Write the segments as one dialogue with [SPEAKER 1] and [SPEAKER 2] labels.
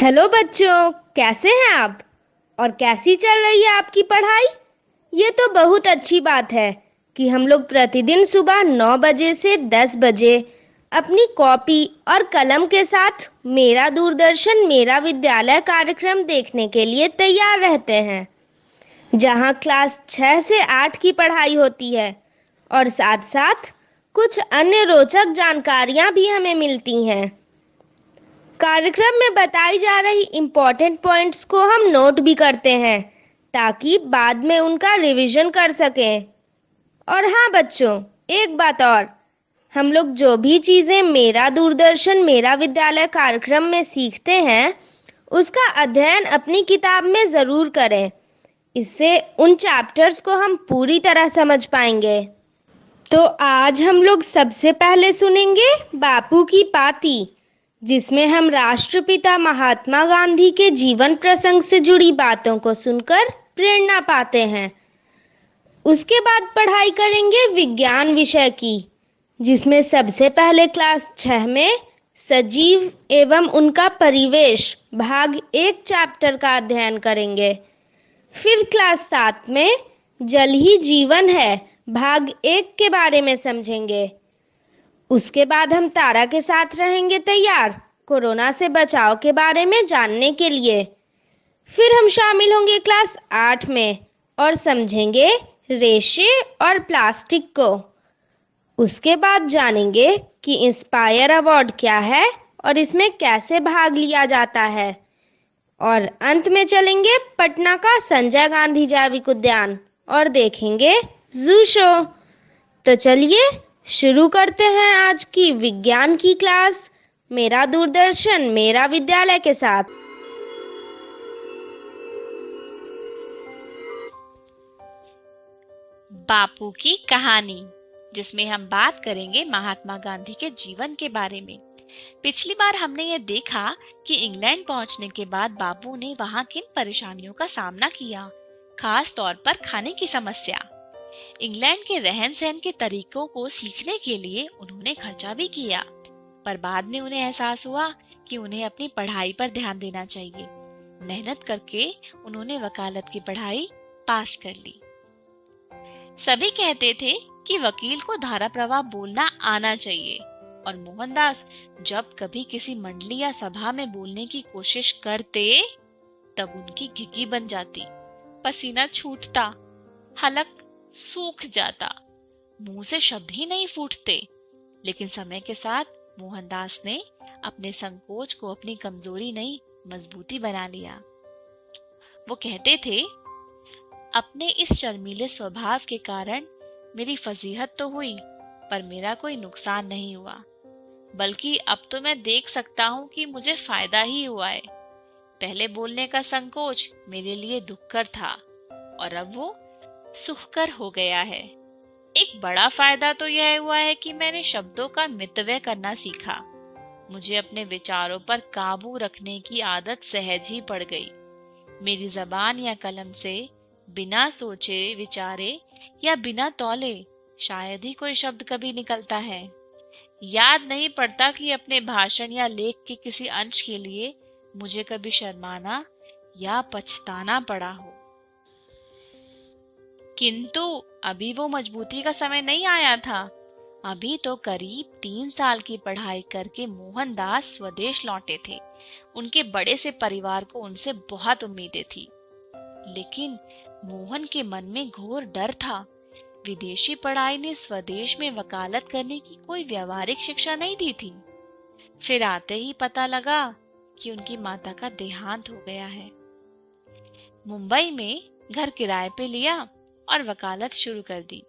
[SPEAKER 1] Hello बच्चों, कैसे हैं आप? और कैसी चल रही है आपकी पढ़ाई? ये तो बहुत अच्छी बात है कि हम लोग प्रतिदिन सुबह 9 बजे से 10 बजे अपनी कॉपी और कलम के साथ मेरा दूरदर्शन मेरा विद्यालय कार्यक्रम देखने के लिए तैयार रहते हैं, जहां क्लास 6 से 8 की पढ़ाई होती है और साथ-साथ कुछ अन्य रोचक जानकारियां भी हमें मिलती हैं। कार्यक्रम में बताई जा रही इम्पोर्टेंट पॉइंट्स को हम नोट भी करते हैं ताकि बाद में उनका रिवीजन कर सकें। और हाँ बच्चों, एक बात और, हम लोग जो भी चीज़ें मेरा दूरदर्शन मेरा विद्यालय कार्यक्रम में सीखते हैं उसका अध्ययन अपनी किताब में ज़रूर करें। इससे उन चैप्टर्स को हम पूरी तरह समझ पाएंगे। तो आज हम लोग सबसे पहले सुनेंगे बापू की पाती, जिसमें हम राष्ट्रपिता महात्मा गांधी के जीवन प्रसंग से जुड़ी बातों को सुनकर प्रेरणा पाते हैं। उसके बाद पढ़ाई करेंगे विज्ञान विषय की, जिसमें सबसे पहले क्लास 6 में सजीव एवं उनका परिवेश भाग 1 चैप्टर का अध्ययन करेंगे। फिर क्लास 7 में जल ही जीवन है भाग 1 के बारे में समझेंगे। उसके बाद हम तारा के साथ रहेंगे तैयार कोरोना से बचाव के बारे में जानने के लिए। फिर हम शामिल होंगे क्लास 8 में और समझेंगे रेशे और प्लास्टिक को। उसके बाद जानेंगे कि इंस्पायर अवार्ड क्या है और इसमें कैसे भाग लिया जाता है। और अंत में चलेंगे पटना का संजय गांधी जैविक उद्यान और देखेंगे जू शो। तो चलिए शुरू करते हैं आज की विज्ञान की क्लास मेरा दूरदर्शन मेरा विद्यालय के साथ।
[SPEAKER 2] बापू की कहानी, जिसमें हम बात करेंगे महात्मा गांधी के जीवन के बारे में। पिछली बार हमने ये देखा कि इंग्लैंड पहुंचने के बाद बापू ने वहां किन परेशानियों का सामना किया, खास तौर पर खाने की समस्या। इंग्लैंड के रहन सहन के तरीकों को सीखने के लिए उन्होंने खर्चा भी किया, पर बाद में उन्हें एहसास हुआ कि उन्हें अपनी पढ़ाई पर ध्यान देना चाहिए। मेहनत करके उन्होंने वकालत की पढ़ाई पास कर ली। सभी कहते थे कि वकील को धारा प्रवाह बोलना आना चाहिए, और मोहनदास जब कभी किसी मंडली या सभा में बोलने की कोशिश करते तब उनकी घिघी बन जाती, पसीना छूटता, हलक सूख जाता, मुंह से शब्द ही नहीं फूटते। लेकिन समय के साथ मोहनदास ने अपने संकोच को अपनी कमजोरी नहीं मजबूती बना लिया। वो कहते थे, अपने इस शर्मीले स्वभाव के कारण मेरी फजीहत तो हुई पर मेरा कोई नुकसान नहीं हुआ, बल्कि अब तो मैं देख सकता हूँ कि मुझे फायदा ही हुआ है। पहले बोलने का संकोच मेरे लिए दुखकर था और अब वो सुखकर हो गया है। एक बड़ा फायदा तो यह हुआ है कि मैंने शब्दों का मितव्यय करना सीखा। मुझे अपने विचारों पर काबू रखने की आदत सहज ही पड़ गई। मेरी जबान या कलम से बिना सोचे विचारे या बिना तौले शायद ही कोई शब्द कभी निकलता है। याद नहीं पड़ता कि अपने भाषण या लेख के किसी अंश के लिए मुझे कभी शर्माना या पछताना पड़ा हो। किंतु अभी वो मजबूती का समय नहीं आया था। अभी तो करीब 3 साल की पढ़ाई करके मोहनदास स्वदेश लौटे थे। उनके बड़े से परिवार को उनसे बहुत उम्मीदें थी, लेकिन मोहन के मन में घोर डर था। विदेशी पढ़ाई ने स्वदेश में वकालत करने की कोई व्यवहारिक शिक्षा नहीं दी थी। फिर आते ही पता लगा कि उनकी माता का देहांत हो गया है। मुंबई में घर किराए पे लिया और वकालत शुरू कर दी,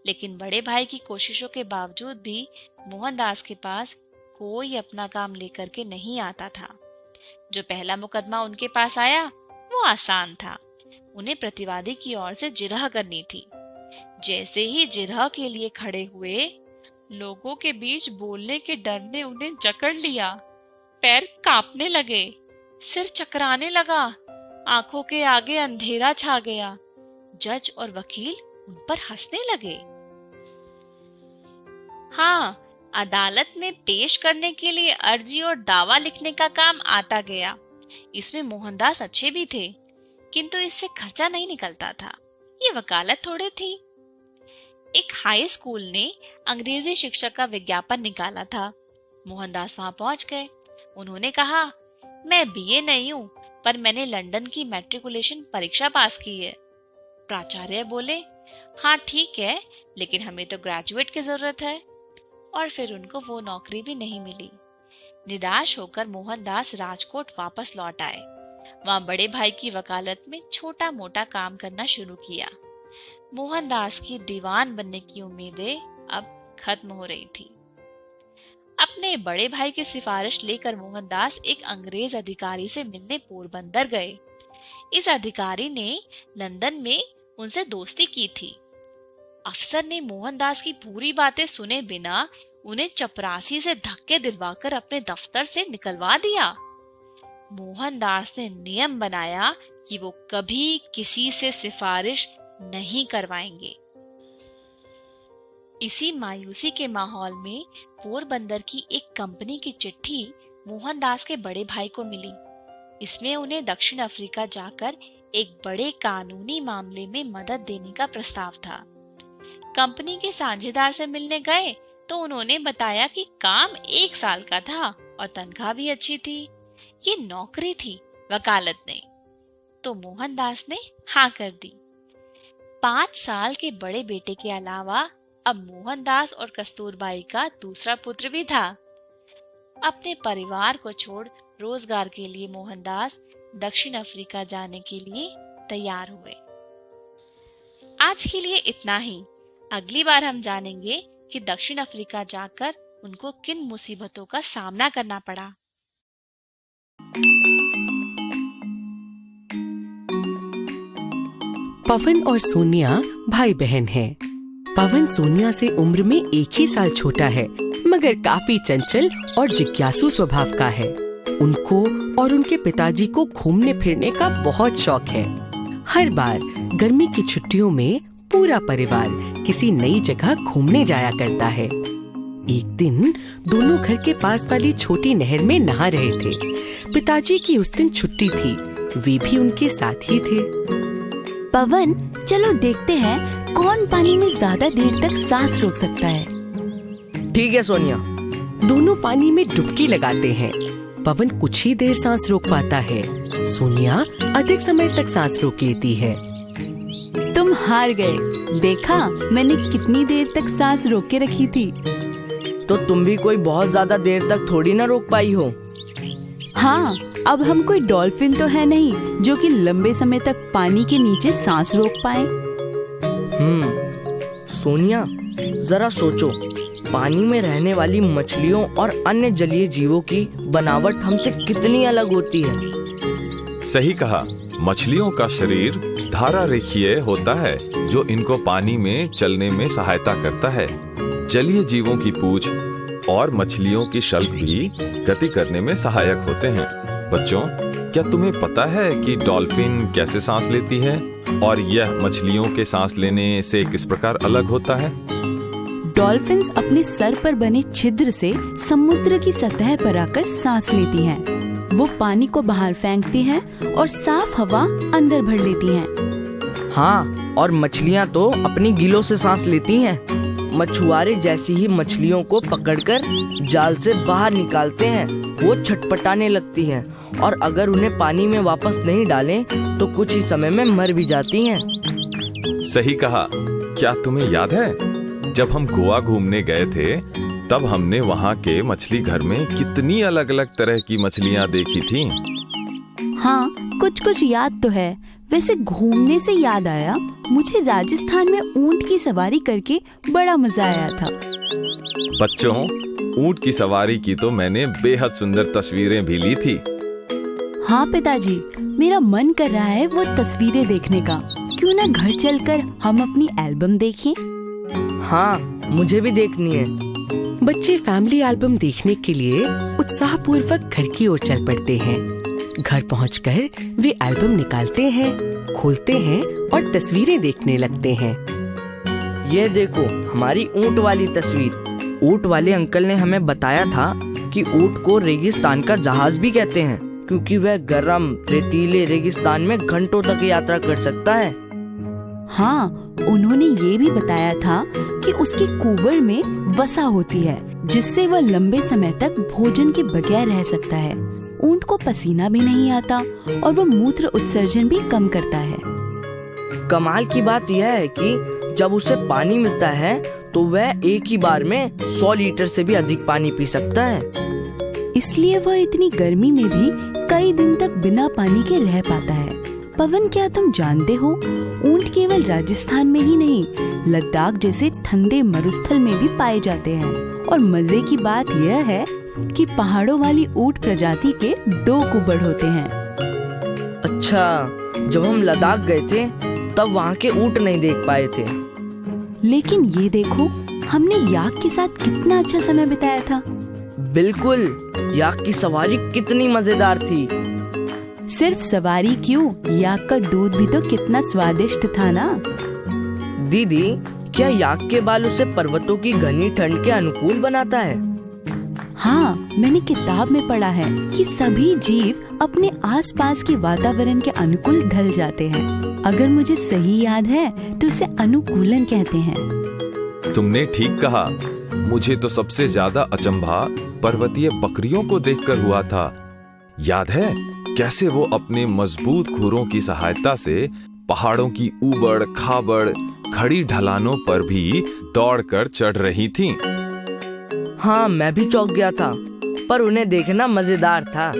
[SPEAKER 2] लेकिन बड़े भाई की कोशिशों के बावजूद भी मोहनदास के पास कोई अपना काम लेकर के नहीं आता था। जो पहला मुकदमा उनके पास आया वो आसान था। उन्हें प्रतिवादी की ओर से जिरह करनी थी। जैसे ही जिरह के लिए खड़े हुए, लोगों के बीच बोलने के डर ने उन्हें जकड़ लिया। पैर कांपने लगे, सिर चकराने लगा, आंखों के आगे अंधेरा छा गया। जज और वकील उन पर हंसने लगे। हाँ, अदालत में पेश करने के लिए अर्जी और दावा लिखने का काम आता गया। इसमें मोहनदास अच्छे भी थे, किंतु इससे खर्चा नहीं निकलता था। ये वकालत थोड़े थी। एक हाई स्कूल ने अंग्रेजी शिक्षक का विज्ञापन निकाला था। मोहनदास वहां पहुंच गए। उन्होंने कहा, मैं बीए नहीं हूँ, पर मैंने लंदन की मैट्रिकुलेशन परीक्षा पास की है। प्राचार्य बोले, हाँ ठीक है, लेकिन हमें तो ग्रेजुएट की जरूरत है। और फिर उनको वो नौकरी भी नहीं मिली। निराश होकर मोहनदास राजकोट वापस लौट आए। वहां बड़े भाई की वकालत में छोटा मोटा काम करना शुरू किया। मोहनदास की दीवान बनने की उम्मीदें अब खत्म हो रही थी। अपने बड़े भाई की सिफारिश लेकर मोहनदास एक अंग्रेज अधिकारी से मिलने पोरबंदर गए। इस अधिकारी ने लंदन में उनसे दोस्ती की थी। अफसर ने मोहनदास की पूरी बातें सुने बिना उन्हें चपरासी से धक्के दिलवाकर अपने दफ्तर से निकलवा दिया। मोहनदास ने नियम बनाया कि वो कभी किसी से सिफारिश नहीं करवाएंगे। इसी मायूसी के माहौल में पोरबंदर की एक कंपनी की चिट्ठी मोहनदास के बड़े भाई को मिली। इसमें उन्हें दक्षिण अफ्रीका जाकर एक बड़े कानूनी मामले में मदद देने का प्रस्ताव था। कंपनी के साझेदार से मिलने गए तो उन्होंने बताया कि काम 1 साल का था और तनख्वाह भी अच्छी थी। ये नौकरी थी, वकालत नहीं। तो मोहनदास ने हाँ कर दी। 5 साल के बड़े बेटे के अलावा अब मोहनदास और कस्तूरबाई का दूसरा पुत्र भी था। अपने परिवार को छोड़ रोजगार के लिए मोहनदास दक्षिण अफ्रीका जाने के लिए तैयार हुए। आज के लिए इतना ही। अगली बार हम जानेंगे कि दक्षिण अफ्रीका जाकर उनको किन मुसीबतों का सामना करना पड़ा।
[SPEAKER 3] पवन और सोनिया भाई बहन हैं। पवन सोनिया से उम्र में 1 ही साल छोटा है, मगर काफी चंचल और जिज्ञासु स्वभाव का है। उनको और उनके पिताजी को घूमने फिरने का बहुत शौक है। हर बार गर्मी की छुट्टियों में पूरा परिवार किसी नई जगह घूमने जाया करता है। एक दिन दोनों घर के पास वाली छोटी नहर में नहा रहे थे। पिताजी की उस दिन छुट्टी थी, वे भी उनके साथ ही थे।
[SPEAKER 4] पवन, चलो देखते हैं कौन पानी में ज्यादा देर तक सांस रोक सकता है।
[SPEAKER 5] ठीक है सोनिया।
[SPEAKER 3] दोनों पानी में डुबकी लगाते हैं। पवन कुछ ही देर सांस रोक पाता है। सोनिया अधिक समय तक सांस रोक लेती है।
[SPEAKER 4] तुम हार गए। देखा, मैंने कितनी देर तक सांस रोक के रखी थी।
[SPEAKER 5] तो तुम भी कोई बहुत ज्यादा देर तक थोड़ी ना रोक पाई हो।
[SPEAKER 4] हाँ, अब हम कोई डॉल्फिन तो है नहीं जो कि लंबे समय तक पानी के नीचे सांस रोक पाए।
[SPEAKER 5] सोनिया, जरा सोचो, पानी में रहने वाली मछलियों और अन्य जलीय जीवों की बनावट हमसे कितनी अलग होती है।
[SPEAKER 6] सही कहा। मछलियों का शरीर धारा रेखीय होता है, जो इनको पानी में चलने में सहायता करता है। जलीय जीवों की पूंछ और मछलियों की शल्क भी गति करने में सहायक होते हैं। बच्चों, क्या तुम्हें पता है कि डॉल्फिन कैसे सांस लेती है और यह मछलियों के सांस लेने से किस प्रकार अलग होता है?
[SPEAKER 4] डॉल्फिन्स अपने सर पर बने छिद्र से समुद्र की सतह पर आकर सांस लेती हैं। वो पानी को बाहर फेंकती हैं और साफ हवा अंदर भर लेती हैं।
[SPEAKER 5] हाँ, और मछलियाँ तो अपनी गिलों से सांस लेती हैं। मछुआरे जैसी ही मछलियों को पकड़कर जाल से बाहर निकालते हैं, वो छटपटाने लगती हैं और अगर उन्हें पानी में वापस नहीं डालें तो कुछ ही समय में मर भी जाती हैं।
[SPEAKER 6] सही कहा। क्या तुम्हें याद है, जब हम गोवा घूमने गए थे तब हमने वहाँ के मछली घर में कितनी अलग अलग तरह की मछलियाँ देखी थीं?
[SPEAKER 4] हाँ, कुछ याद तो है। वैसे घूमने से याद आया, मुझे राजस्थान में ऊंट की सवारी करके बड़ा मजा आया था।
[SPEAKER 6] बच्चों, ऊंट की सवारी की तो मैंने बेहद सुंदर तस्वीरें भी ली थी।
[SPEAKER 4] हाँ पिताजी, मेरा मन कर रहा है वो तस्वीरें देखने का। क्यों ना घर चलकर हम अपनी एल्बम देखें?
[SPEAKER 5] हाँ, मुझे भी देखनी है।
[SPEAKER 3] बच्चे फैमिली एल्बम देखने के लिए उत्साहपूर्वक घर की ओर चल पड़ते हैं। घर पहुंचकर वे एल्बम निकालते हैं, खोलते हैं और तस्वीरें देखने लगते हैं।
[SPEAKER 5] ये देखो, हमारी ऊंट वाली तस्वीर। ऊंट वाले अंकल ने हमें बताया था कि ऊंट को रेगिस्तान का जहाज भी कहते हैं। क्योंकि वह गर्म रेतीले रेगिस्तान में घंटों तक यात्रा कर सकता है।
[SPEAKER 4] हाँ, उन्होंने ये भी बताया था कि उसकी कुबर में वसा होती है, जिससे वह लंबे समय तक भोजन के बगैर रह सकता है। ऊंट को पसीना भी नहीं आता और वह मूत्र उत्सर्जन भी कम करता है।
[SPEAKER 5] कमाल की बात यह है कि जब उसे पानी मिलता है तो वह एक ही बार में 100 लीटर से भी अधिक पानी पी सकता है।
[SPEAKER 4] इसलिए वह इतनी गर्मी में भी कई दिन तक बिना पानी के रह पाता है। पवन, क्या तुम जानते हो, ऊंट केवल राजस्थान में ही नहीं, लद्दाख जैसे ठंडे मरुस्थल में भी पाए जाते हैं। और मजे की बात यह है कि पहाड़ों वाली ऊंट प्रजाति के 2 कुबड़ होते हैं।
[SPEAKER 5] अच्छा, जब हम लद्दाख गए थे तब वहाँ के ऊंट नहीं देख पाए थे।
[SPEAKER 4] लेकिन ये देखो, हमने याक के साथ कितना अच्छा समय बिताया था।
[SPEAKER 5] बिल्कुल, याक की सवारी कितनी मजेदार थी।
[SPEAKER 4] सिर्फ सवारी क्यों, याक का दूध भी तो कितना स्वादिष्ट था ना।
[SPEAKER 5] दीदी, क्या याक के बाल उसे पर्वतों की घनी ठंड के अनुकूल बनाता है?
[SPEAKER 4] हाँ, मैंने किताब में पढ़ा है कि सभी जीव अपने आसपास के वातावरण के अनुकूल ढल जाते हैं। अगर मुझे सही याद है तो इसे अनुकूलन कहते हैं।
[SPEAKER 6] तुमने ठीक कहा। मुझे तो सबसे ज्यादा अचंभा पर्वतीय बकरियों को देखकर हुआ था। याद है कैसे वो अपने मजबूत खुरों की सहायता से पहाड़ों की ऊबड़ खाबड़ खड़ी ढलानों पर भी दौड़कर चढ़ रही थीं।
[SPEAKER 5] हाँ, मैं भी चौंक गया था, पर उन्हें देखना मजेदार था।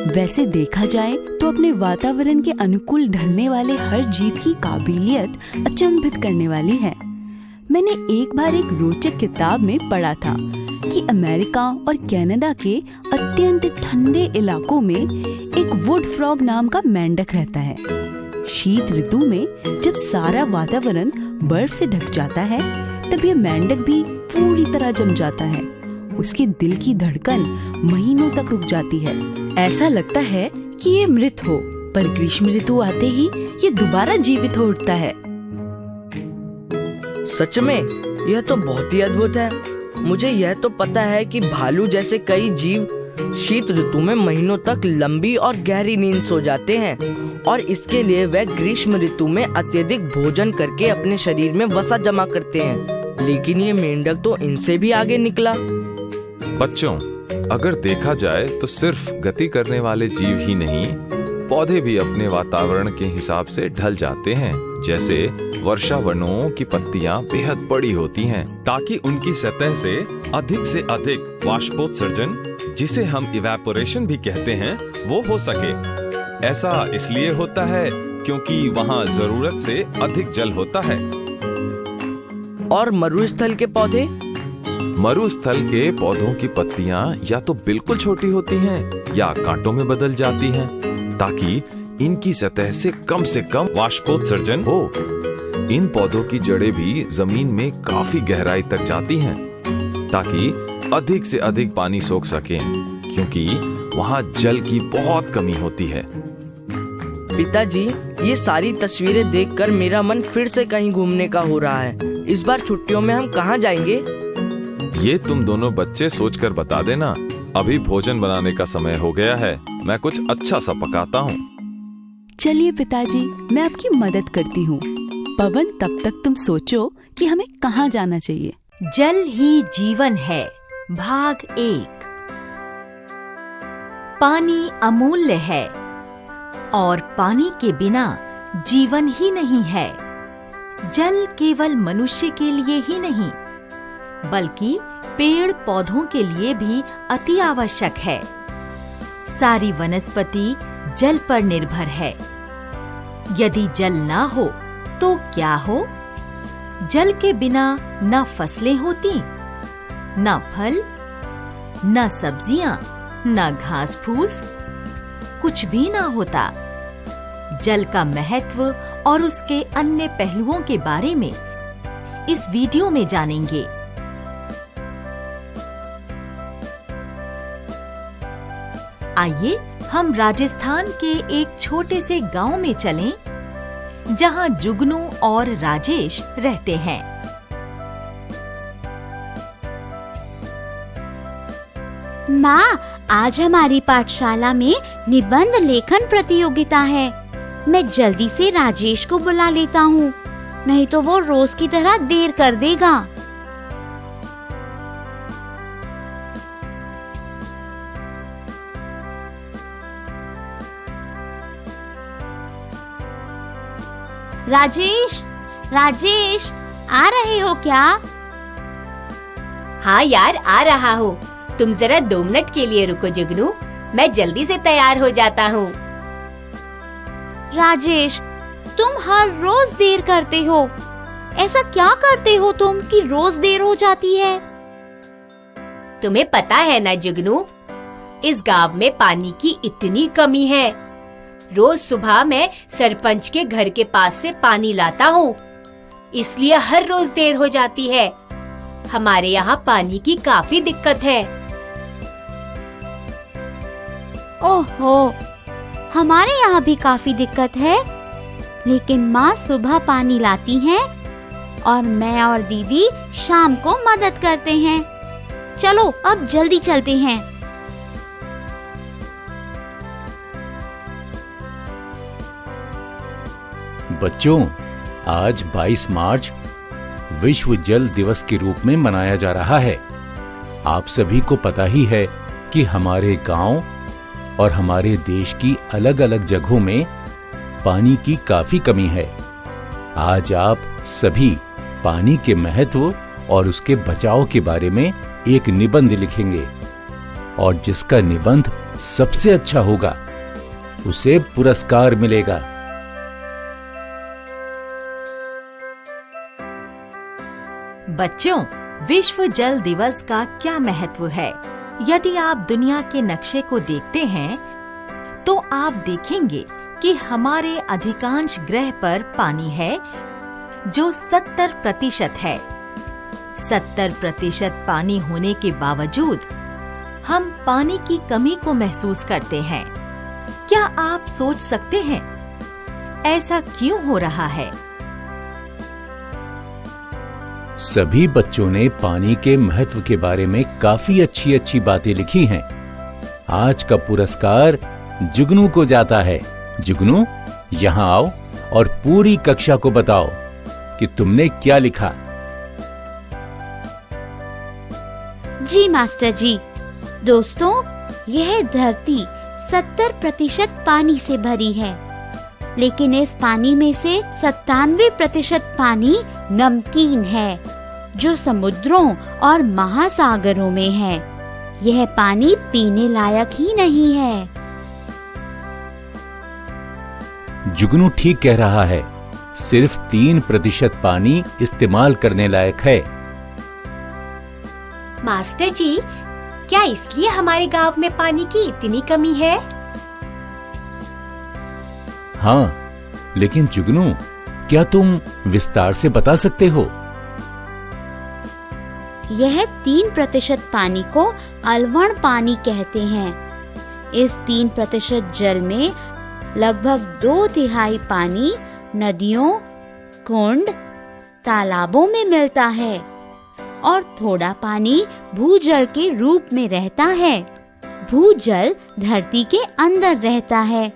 [SPEAKER 4] वैसे देखा जाए तो अपने वातावरण के अनुकूल ढलने वाले हर जीव की काबिलियत अचंभित करने वाली है। मैंने एक बार एक रोचक किताब में पढ़ा था कि अमेरिका और कनाडा के अत्यंत ठंडे इलाकों में एक वुड फ्रॉग नाम का मेंढक रहता है। शीत ऋतु में जब सारा वातावरण बर्फ से ढक जाता है, तब यह मेंढक भी पूरी तरह जम जाता है। उसके दिल की धड़कन महीनों तक रुक जाती है। ऐसा लगता है कि ये मृत हो, पर ग्रीष्म ऋतु आते ही ये दोबारा जीवित हो उठता है।
[SPEAKER 5] सच में, यह तो बहुत ही अद्भुत है। मुझे यह तो पता है कि भालू जैसे कई जीव शीत ऋतु में महीनों तक लंबी और गहरी नींद सो जाते हैं, और इसके लिए वह ग्रीष्म ऋतु में अत्यधिक भोजन करके अपने शरीर में वसा जमा करते हैं। लेकिन ये मेंढक तो इनसे भी आगे निकला।
[SPEAKER 6] बच्चों, अगर देखा जाए तो सिर्फ गति करने वाले जीव ही नहीं, पौधे भी अपने वातावरण के हिसाब से ढल जाते हैं। जैसे वर्षावनों की पत्तियां बेहद बड़ी होती हैं ताकि उनकी सतह से अधिक वाष्पोत्सर्जन, जिसे हम इवेपोरेशन भी कहते हैं, वो हो सके। ऐसा इसलिए होता है क्योंकि वहाँ जरूरत से अधिक जल होता है।
[SPEAKER 5] और मरुस्थल के पौधे?
[SPEAKER 6] मरुस्थल के पौधों की पत्तियां या तो बिल्कुल छोटी होती हैं या कांटों में बदल जाती हैं, ताकि इनकी सतह से कम वाष्पोत्सर्जन हो। इन पौधों की जड़ें भी जमीन में काफी गहराई तक जाती हैं, ताकि अधिक से अधिक पानी सोख सकें, क्योंकि वहाँ जल की बहुत कमी होती है।
[SPEAKER 5] पिताजी, ये सारी तस्वीरें देखकर मेरा मन फिर से कहीं घूमने का हो रहा है। इस बार छुट्टियों में हम कहाँ जाएंगे?
[SPEAKER 6] ये तुम दोनों बच्चे सोचकर बता देना। अभी भोजन बनाने का समय हो गया है। मैं कुछ अच्छा सा पकाता हूँ।
[SPEAKER 4] चलिए पिताजी, मैं आपकी मदद करती हूँ। पवन, तब तक तुम सोचो कि हमें कहाँ जाना चाहिए।
[SPEAKER 7] जल ही जीवन है, भाग 1। पानी अमूल्य है और पानी के बिना जीवन ही नहीं है। जल केवल मनुष्य के लिए ही नहीं, बल्कि पेड़ पौधों के लिए भी अति आवश्यक है। सारी वनस्पति जल पर निर्भर है। यदि जल ना हो तो क्या हो? जल के बिना न फसलें होती, न फल, न सब्जियां, न घास फूस, कुछ भी ना होता। जल का महत्व और उसके अन्य पहलुओं के बारे में इस वीडियो में जानेंगे। आइए हम राजस्थान के एक छोटे से गांव में चलें, जहां जुगनू और राजेश रहते हैं।
[SPEAKER 8] माँ, आज हमारी पाठशाला में निबंध लेखन प्रतियोगिता है। मैं जल्दी से राजेश को बुला लेता हूँ, नहीं तो वो रोज की तरह देर कर देगा। राजेश, राजेश, आ रहे हो क्या?
[SPEAKER 7] हाँ यार, आ रहा हूँ। तुम जरा 2 मिनट के लिए रुको जुगनू, मैं जल्दी से तैयार हो जाता हूँ।
[SPEAKER 8] राजेश, तुम हर रोज देर करते हो। ऐसा क्या करते हो तुम कि रोज देर हो जाती है?
[SPEAKER 7] तुम्हें पता है ना जुगनू, इस गांव में पानी की इतनी कमी है। रोज सुबह मैं सरपंच के घर के पास से पानी लाता हूँ, इसलिए हर रोज देर हो जाती है। हमारे यहाँ पानी की काफी दिक्कत है।
[SPEAKER 8] ओहो, हमारे यहाँ भी काफी दिक्कत है, लेकिन माँ सुबह पानी लाती हैं और मैं और दीदी शाम को मदद करते हैं। चलो अब जल्दी चलते हैं।
[SPEAKER 9] बच्चों, आज 22 मार्च विश्व जल दिवस के रूप में मनाया जा रहा है। आप सभी को पता ही है कि हमारे गांव और हमारे देश की अलग-अलग जगहों में पानी की काफी कमी है। आज आप सभी पानी के महत्व और उसके बचाव के बारे में एक निबंध लिखेंगे और जिसका निबंध सबसे अच्छा होगा उसे पुरस्कार मिलेगा।
[SPEAKER 7] बच्चों, विश्व जल दिवस का क्या महत्व है? यदि आप दुनिया के नक्शे को देखते हैं तो आप देखेंगे कि हमारे अधिकांश ग्रह पर पानी है, जो 70% है। 70% पानी होने के बावजूद हम पानी की कमी को महसूस करते हैं। क्या आप सोच सकते हैं ऐसा क्यों हो रहा है?
[SPEAKER 9] सभी बच्चों ने पानी के महत्व के बारे में काफी अच्छी बातें लिखी हैं। आज का पुरस्कार जुगनू को जाता है। जुगनू, यहाँ आओ और पूरी कक्षा को बताओ कि तुमने क्या लिखा।
[SPEAKER 8] जी मास्टर जी। दोस्तों, यह धरती 70% पानी से भरी है, लेकिन इस पानी में से 97% पानी नमकीन है, जो समुद्रों और महासागरों में है। यह पानी पीने लायक ही नहीं है।
[SPEAKER 9] जुगनू ठीक कह रहा है। सिर्फ 3% पानी इस्तेमाल करने लायक है।
[SPEAKER 7] मास्टर जी, क्या इसलिए हमारे गांव में पानी की इतनी कमी है?
[SPEAKER 9] हाँ, लेकिन जुगनू, क्या तुम विस्तार से बता सकते हो?
[SPEAKER 8] यह 3% पानी को अलवण पानी कहते हैं। इस 3% जल में लगभग 2/3 पानी नदियों, कुंड, तालाबों में मिलता है और थोड़ा पानी भूजल के रूप में रहता है। भूजल धरती के अंदर रहता है।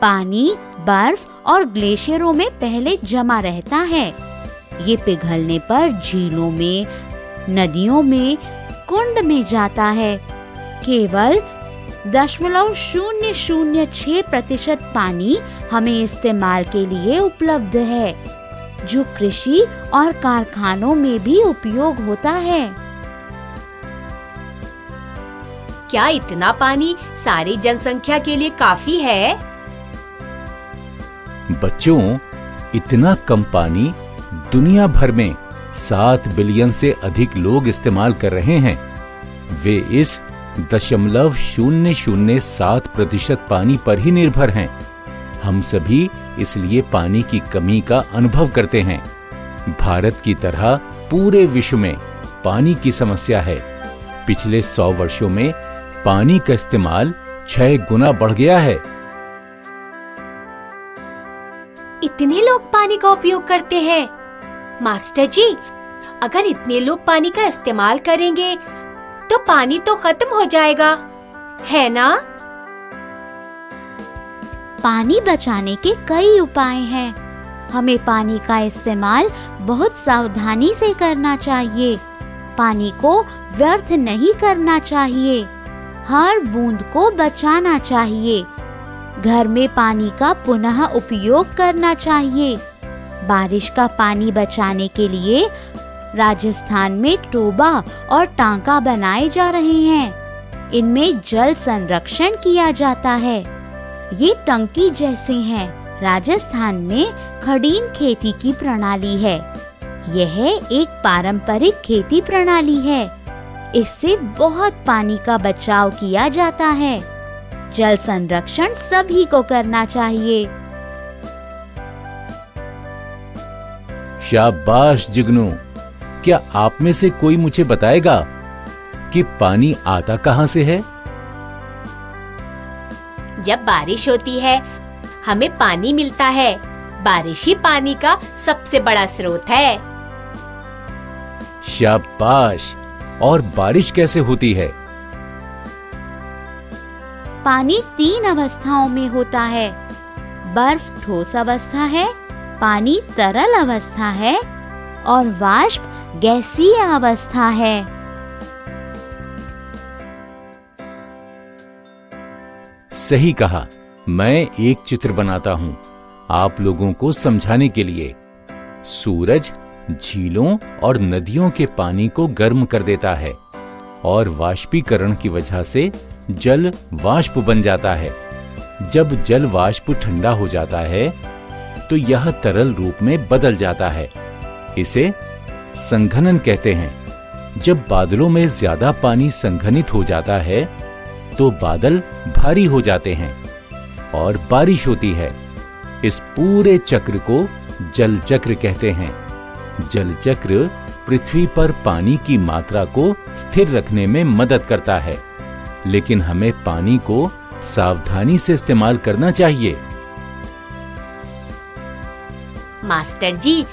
[SPEAKER 8] पानी बर्फ और ग्लेशियरों में पहले जमा रहता है। ये पिघलने पर झीलों में, नदियों में, कुंड में जाता है। केवल 0.006% पानी हमें इस्तेमाल के लिए उपलब्ध है, जो कृषि और कारखानों में भी उपयोग होता है।
[SPEAKER 7] क्या इतना पानी सारी जनसंख्या के लिए काफी है?
[SPEAKER 9] बच्चों, इतना कम पानी दुनिया भर में 7 बिलियन से अधिक लोग इस्तेमाल कर रहे हैं। वे इस 0.007% पानी पर ही निर्भर हैं। हम सभी इसलिए पानी की कमी का अनुभव करते हैं। भारत की तरह पूरे विश्व में पानी की समस्या है। पिछले 100 वर्षों में पानी का इस्तेमाल 6 गुना बढ़ गया है।
[SPEAKER 7] इतने लोग पानी का उपयोग करते हैं। मास्टर जी, अगर इतने लोग पानी का इस्तेमाल करेंगे तो पानी तो खत्म हो जाएगा, है ना?
[SPEAKER 8] पानी बचाने के कई उपाय हैं। हमें पानी का इस्तेमाल बहुत सावधानी से करना चाहिए। पानी को व्यर्थ नहीं करना चाहिए। हर बूंद को बचाना चाहिए। घर में पानी का पुनः उपयोग करना चाहिए। बारिश का पानी बचाने के लिए राजस्थान में टोबा और टांका बनाए जा रहे हैं। इनमें जल संरक्षण किया जाता है। ये टंकी जैसे हैं। राजस्थान में खड़ीन खेती की प्रणाली है। यह एक पारंपरिक खेती प्रणाली है। इससे बहुत पानी का बचाव किया जाता है। जल संरक्षण सभी को करना चाहिए।
[SPEAKER 9] शाबाश जुगनू। क्या आप में से कोई मुझे बताएगा कि पानी आता कहाँ से है?
[SPEAKER 7] जब बारिश होती है हमें पानी मिलता है। बारिश ही पानी का सबसे बड़ा स्रोत है।
[SPEAKER 9] शाबाश। और बारिश कैसे होती है?
[SPEAKER 8] पानी 3 अवस्थाओं में होता है। बर्फ ठोस अवस्था है, पानी तरल अवस्था है और वाष्प गैसीय अवस्था है।
[SPEAKER 9] सही कहा। मैं एक चित्र बनाता हूँ आप लोगों को समझाने के लिए। सूरज झीलों और नदियों के पानी को गर्म कर देता है और वाष्पीकरण की वजह से जल वाष्प बन जाता है। जब जल वाष्प ठंडा हो जाता है तो यह तरल रूप में बदल जाता है। इसे संघनन कहते हैं। जब बादलों में ज्यादा पानी संघनित हो जाता है तो बादल भारी हो जाते हैं और बारिश होती है। इस पूरे चक्र को जल चक्र कहते हैं। जल चक्र पृथ्वी पर पानी की मात्रा को स्थिर रखने में मदद करता है, लेकिन हमें पानी को सावधानी से इस्तेमाल करना चाहिए।
[SPEAKER 7] मास्टर जी,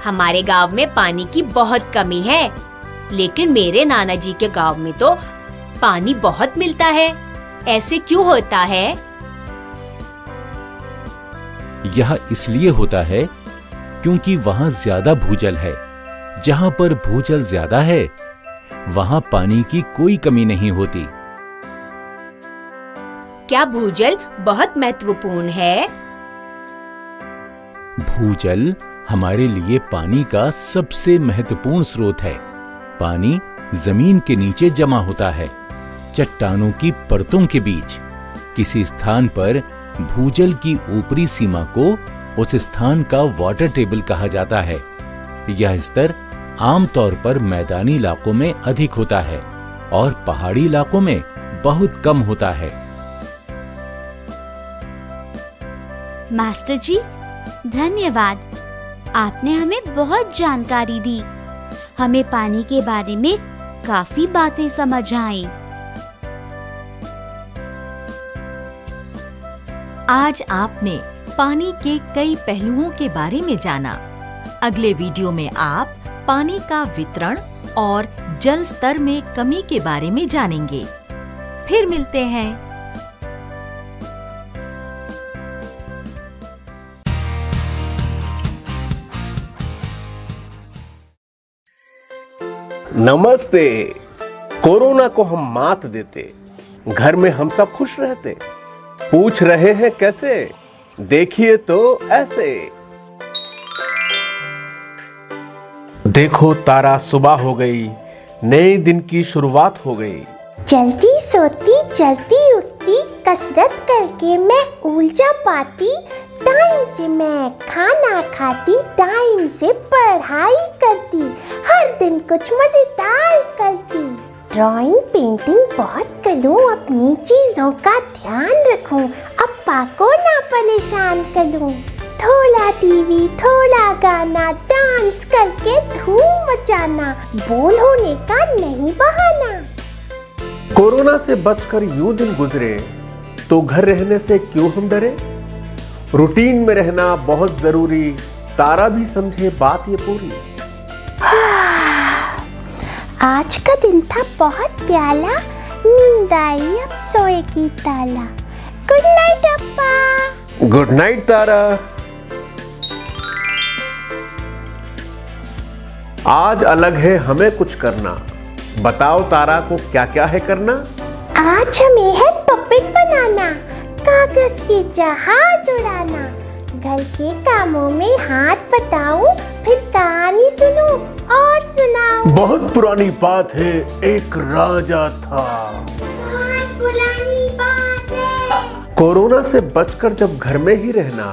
[SPEAKER 7] हमारे गांव में पानी की बहुत कमी है, लेकिन मेरे नाना जी के गांव में तो पानी बहुत मिलता है। ऐसे क्यों होता है?
[SPEAKER 9] यह इसलिए होता है क्योंकि वहां ज्यादा भूजल है। जहां पर भूजल ज्यादा है वहां पानी की कोई कमी नहीं होती।
[SPEAKER 7] क्या भूजल बहुत महत्वपूर्ण है?
[SPEAKER 9] भूजल हमारे लिए पानी का सबसे महत्वपूर्ण स्रोत है। पानी जमीन के नीचे जमा होता है, चट्टानों की परतों के बीच। किसी स्थान पर भूजल की ऊपरी सीमा को उस स्थान का वाटर टेबल कहा जाता है। यह स्तर आमतौर पर मैदानी इलाकों में अधिक होता है और पहाड़ी इलाकों में बहुत कम होता है।
[SPEAKER 8] मास्टर जी, धन्यवाद। आपने हमें बहुत जानकारी दी। हमें पानी के बारे में काफी बातें समझ आईं।
[SPEAKER 7] आज आपने पानी के कई पहलुओं के बारे में जाना। अगले वीडियो में आप पानी का वितरण और जल स्तर में कमी के बारे में जानेंगे। फिर मिलते हैं।
[SPEAKER 10] नमस्ते। कोरोना को हम मात देते, घर में हम सब खुश रहते। पूछ रहे हैं कैसे? देखिए तो ऐसे। देखो तारा सुबह हो गई, नए दिन की शुरुआत हो गई।
[SPEAKER 11] जल्दी सोती जल्दी उठती, कसरत करके मैं ऊर्जा पाती। टाइम से मैं खाना खाती, टाइम से पढ़ाई करती, हर दिन कुछ मजेदार करती। ड्राइंग पेंटिंग बहुत करूं, अपनी चीजों का ध्यान रखूं, अप्पा को ना परेशान करूं। थोड़ा टीवी थोड़ा गाना, डांस करके धूम मचाना, बोल होने का नहीं बहाना।
[SPEAKER 10] कोरोना से बचकर यूं दिन गुजरे तो घर रहने से क्यों हम डरे। रूटीन में रहना बहुत जरूरी, तारा भी समझे बात ये पूरी।
[SPEAKER 11] आज का दिन था बहुत प्याला, नींद आई अब सोएगी ताला। गुड नाइट अप्पा।
[SPEAKER 10] गुड नाइट तारा। आज अलग है हमें कुछ करना। बताओ तारा को क्या क्या है करना?
[SPEAKER 11] आज हमें है पपेट बनाना, कागज के जहाज उड़ाना, घर के कामों में हाथ बटाऊं, फिर कहानी सुनूं और सुनाऊं।
[SPEAKER 10] बहुत पुरानी बात है, एक राजा था।
[SPEAKER 11] बहुत पुरानी बात है।
[SPEAKER 10] कोरोना से बचकर जब घर में ही रहना,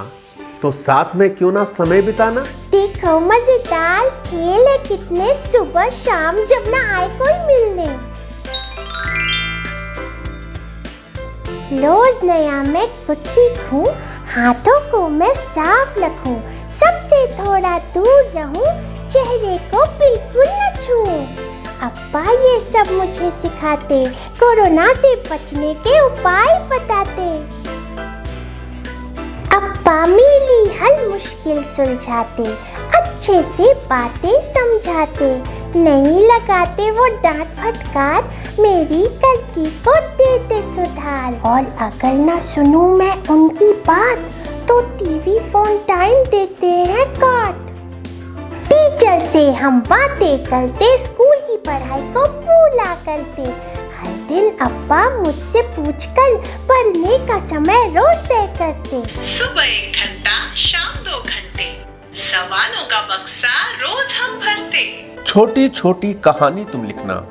[SPEAKER 10] तो साथ में क्यों ना समय बिताना।
[SPEAKER 11] देखो मजेदार खेल है कितने, सुबह शाम जब ना आए कोई मिलने। रोज नया मैं कुछ सीखूं, हाथों को मैं साफ रखूं, सबसे थोड़ा दूर रहूं, चेहरे को बिल्कुल न छूऊं। अप्पा ये सब मुझे सिखाते, कोरोना से बचने के उपाय बताते। अप्पा मेरी हर मुश्किल सुलझाते, अच्छे से बातें समझाते, नहीं लगाते वो डांट फटकार, मेरी गलती को देते सुधार। और अगर ना सुनूं मैं उनकी बात, तो टीवी फोन टाइम देते हैं काट। टीचर से हम बातें करते, स्कूल की पढ़ाई को भूला करते। हर दिन अप्पा मुझसे पूछकर पढ़ने का समय रोज तय करते।
[SPEAKER 12] सुबह 1 घंटा, शाम 2 घंटे, सवालों का बक्सा रोज हम भरते।
[SPEAKER 10] छोटी छोटी कहानी तुम लिखना,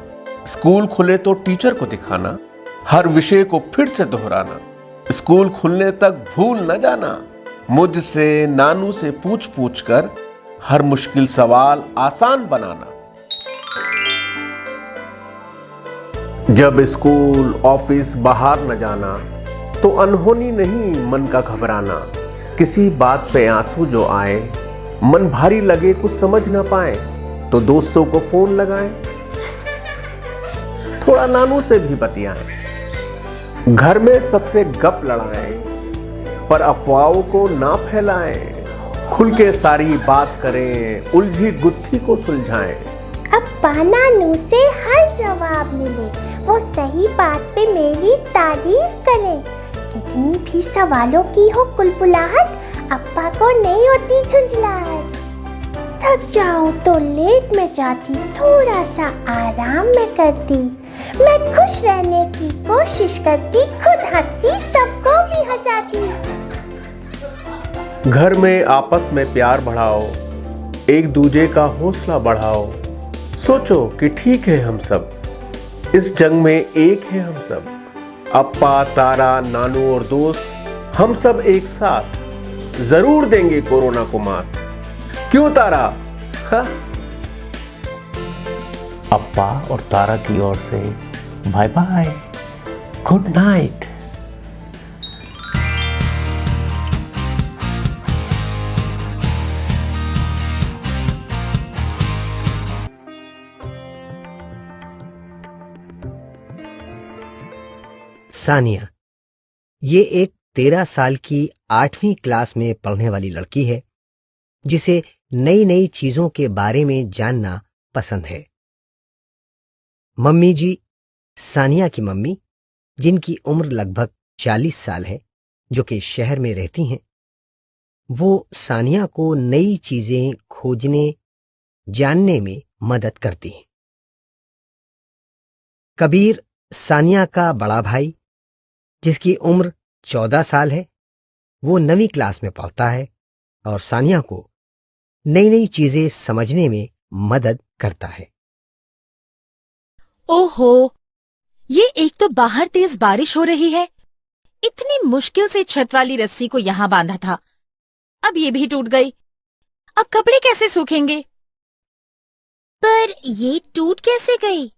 [SPEAKER 10] स्कूल खुले तो टीचर को दिखाना, हर विषय को फिर से दोहराना, स्कूल खुलने तक भूल न जाना, मुझसे नानू से पूछ पूछ कर हर मुश्किल सवाल आसान बनाना। जब स्कूल ऑफिस बाहर न जाना, तो अनहोनी नहीं मन का घबराना, किसी बात पे आंसू जो आए, मन भारी लगे कुछ समझ न पाए, तो दोस्तों को फोन लगाएं, थोड़ा नानू से भी बतियाएं, घर में सबसे गप लड़ाएं, पर अफवाहों को ना फैलाएं, खुल के सारी बात करें, उलझी गुत्थी को सुलझाएं।
[SPEAKER 11] अप्पा नानू से हर जवाब मिले, वो सही बात पे मेरी तारीफ करें। कितनी भी सवालों की हो कुलबुलाहट, अप्पा को नहीं होती झुंझलाहट। थक जाऊं तो लेट में जाती, थोड़ा सा आराम में करती, मैं खुश रहने की कोशिश करती, खुद हंसती सबको भी हंसाती।
[SPEAKER 10] घर में आपस में प्यार बढ़ाओ, एक दूजे का हौसला बढ़ाओ, सोचो कि ठीक है हम सब, इस जंग में एक है हम सब। अप्पा, तारा, नानू और दोस्त हम सब एक साथ जरूर देंगे कोरोना को मात। क्यों तारा? हा? अप्पा और तारा की ओर से bye bye, good night.
[SPEAKER 13] Sania, ये एक 13 साल की 8वीं क्लास में पढ़ने वाली लड़की है, जिसे नई नई चीजों के बारे में जानना पसंद है। मम्मी जी, सानिया की मम्मी, जिनकी उम्र लगभग 40 साल है, जो कि शहर में रहती हैं, वो सानिया को नई चीजें खोजने, जानने में मदद करती हैं। कबीर, सानिया का बड़ा भाई, जिसकी उम्र 14 साल है, वो 9वीं क्लास में पढ़ता है और सानिया को नई नई चीजें समझने में मदद करता है।
[SPEAKER 14] ओहो, ये एक तो बाहर तेज बारिश हो रही है, इतनी मुश्किल से छत वाली रस्सी को यहां बांधा था, अब ये भी टूट गई। अब कपड़े कैसे सूखेंगे?
[SPEAKER 11] पर ये टूट कैसे गई?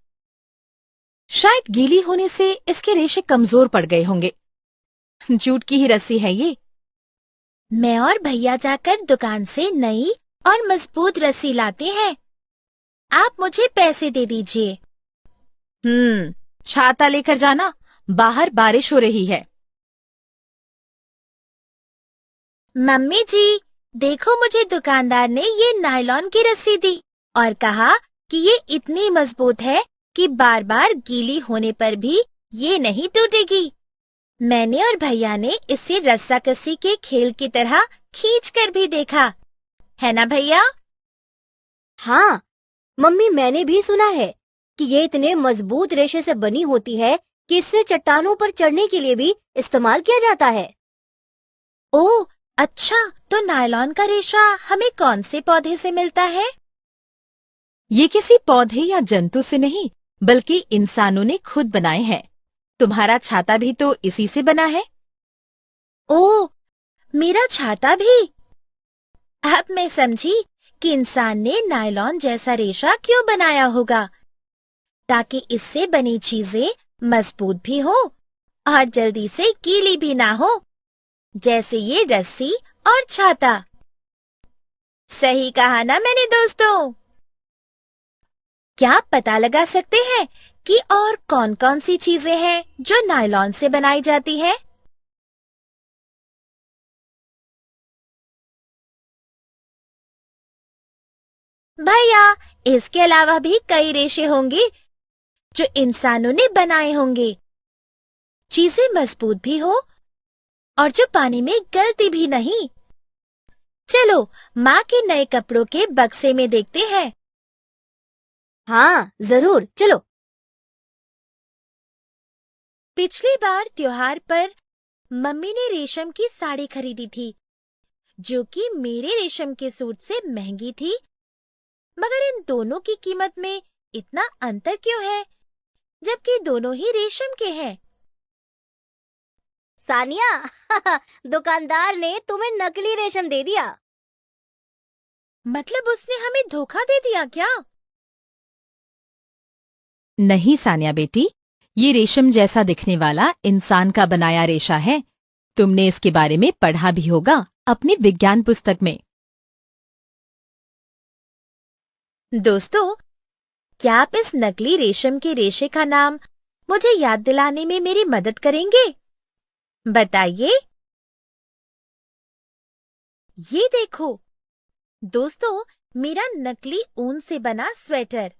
[SPEAKER 14] शायद गीली होने से इसके रेशे कमजोर पड़ गए होंगे। जूट की ही रस्सी है ये।
[SPEAKER 11] मैं और भैया जाकर दुकान से नई और मजबूत रस्सी लाते हैं, आप मुझे पैसे दे दीजिए।
[SPEAKER 14] छाता लेकर जाना, बाहर बारिश हो रही है।
[SPEAKER 11] मम्मी जी, देखो मुझे दुकानदार ने ये नायलॉन की रस्सी दी और कहा
[SPEAKER 14] कि ये इतनी मजबूत है कि बार बार गीली होने पर भी ये नहीं टूटेगी। मैंने और भैया ने इसे रस्साकसी के खेल की तरह खींच कर भी देखा, है ना भैया?
[SPEAKER 15] हाँ मम्मी, मैंने भी सुना है कि ये इतने मजबूत रेशे से बनी होती है कि इससे चट्टानों पर चढ़ने के लिए भी इस्तेमाल किया जाता है।
[SPEAKER 14] ओह अच्छा, तो नायलॉन का रेशा हमें कौन से पौधे से मिलता है? ये किसी पौधे या जंतु से नहीं, बल्कि इंसानों ने खुद बनाए हैं। तुम्हारा छाता भी तो इसी से बना है। ओह, मेरा छाता भी। अब मैं समझी कि इंसान ने नायलॉन जैसा रेशा क्यों बनाया होगा, ताकि इससे बनी चीजें मजबूत भी हो और जल्दी से गीली भी ना हो, जैसे ये रस्सी और छाता। सही कहा ना मैंने दोस्तों? क्या आप पता लगा सकते हैं कि और कौन कौन सी चीजें हैं जो नायलॉन से बनाई जाती हैं? भैया, इसके अलावा भी कई रेशे होंगे जो इंसानों ने बनाए होंगे। चीजें मजबूत भी हो और जो पानी में गलती भी नहीं। चलो माँ के नए कपड़ों के बक्से में देखते हैं।
[SPEAKER 15] हाँ जरूर, चलो।
[SPEAKER 14] पिछली बार त्योहार पर मम्मी ने रेशम की साड़ी खरीदी थी, जो कि मेरे रेशम के सूट से महंगी थी। मगर इन दोनों की कीमत में इतना अंतर क्यों है, जबकि दोनों ही रेशम के हैं?
[SPEAKER 15] सानिया दुकानदार ने तुम्हें नकली रेशम दे दिया।
[SPEAKER 14] मतलब उसने हमें धोखा दे दिया क्या? नहीं सानिया बेटी, ये रेशम जैसा दिखने वाला इंसान का बनाया रेशा है। तुमने इसके बारे में पढ़ा भी होगा अपनी विज्ञान पुस्तक में। दोस्तों, क्या आप इस नकली रेशम के रेशे का नाम मुझे याद दिलाने में मेरी मदद करेंगे? बताइए। ये देखो दोस्तों, मेरा नकली ऊन से बना स्वेटर।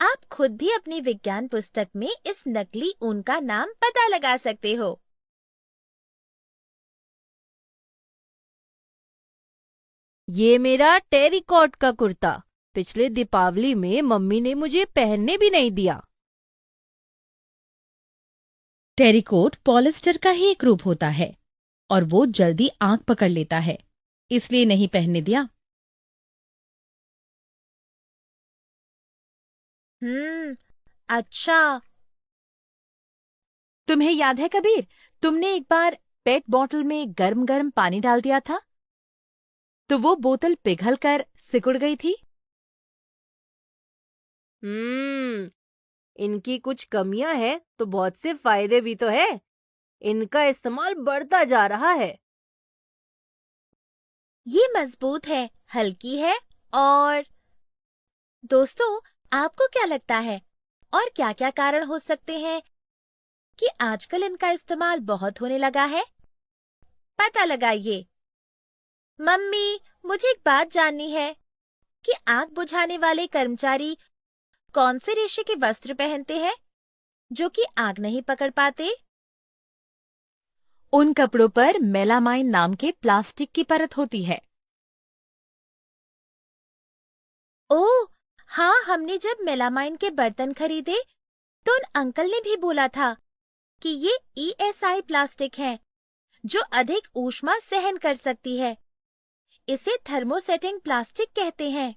[SPEAKER 14] आप खुद भी अपनी विज्ञान पुस्तक में इस नकली ऊन का नाम पता लगा सकते हो।
[SPEAKER 16] ये मेरा टेरिकॉट का कुर्ता पिछले दीपावली में मम्मी ने मुझे पहनने भी नहीं दिया।
[SPEAKER 14] टेरिकोट पॉलिस्टर का ही एक रूप होता है और वो जल्दी आंख पकड़ लेता है, इसलिए नहीं पहनने दिया। अच्छा। तुम्हें याद है कबीर, तुमने एक बार पेट बॉटल में गर्म गर्म पानी डाल दिया था, तो वो बोतल पिघलकर सिकुड़ गई थी।
[SPEAKER 16] इनकी कुछ कमियां हैं तो बहुत से फायदे भी तो है। इनका इस्तेमाल बढ़ता जा रहा है।
[SPEAKER 14] ये मजबूत है, हल्की है और दोस्तों, आपको क्या लगता है और क्या-क्या कारण हो सकते हैं कि आजकल इनका इस्तेमाल बहुत होने लगा है? पता लगाइए। मम्मी, मुझे एक बात जाननी है कि आग बुझाने वाले कर्मचारी कौन से रेशे के वस्त्र पहनते हैं जो कि आग नहीं पकड़ पाते? उन कपड़ों पर मेलामाइन नाम के प्लास्टिक की परत होती है। ओह हाँ, हमने जब मेलामाइन के बर्तन खरीदे तो उन अंकल ने भी बोला था कि ये ESI प्लास्टिक है जो अधिक ऊष्मा सहन कर सकती है। इसे थर्मोसेटिंग प्लास्टिक कहते हैं।